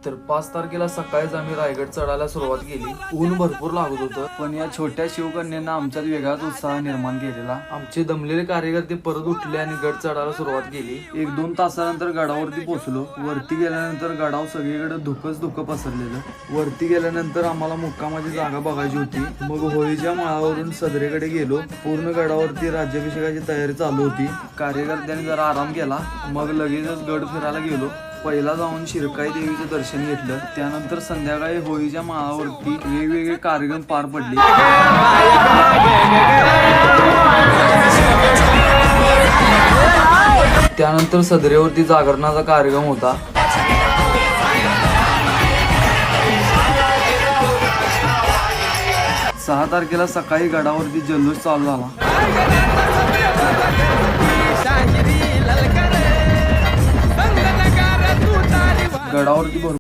तर 5 तारखेला सकाळीच आम्ही रायगड चढायला सुरुवात केली. ऊन भरपूर लागत होतं, पण या छोट्या शिवकन्यांना आमच्यात वेगळाच उत्साह निर्माण केलेला. आमचे दमलेले कार्यकर्ते परत उठले आणि गड चढायला सुरुवात केली. 1-2 तासानंतर गडावरती पोहोचलो. वरती गेल्यानंतर गडावर सगळीकडे धुकं पसरलेलं. वरती गेल्यानंतर आम्हाला मुक्कामाची जागा बघायची होती. मग होळीच्या माळावरून सदरेकडे गेलो. पूर्ण गडावरती राज्याभिषेकाची तयारी चालू होती. कार्यकर्त्यांनी जरा आराम केला. मग लगेचच गड फिरायला गेलो. पहिला जाऊन शिरकाई देवीचं दर्शन घेतलं. त्यानंतर संध्याकाळी होळीच्या माळावरती वेगवेगळे कार्यक्रम पार पडले. त्यानंतर सदरेवरती जागरणाचा कार्यक्रम होता. सहा तारखेला सकाळी गडावरती जल्लोष चालू झाला. गडावरती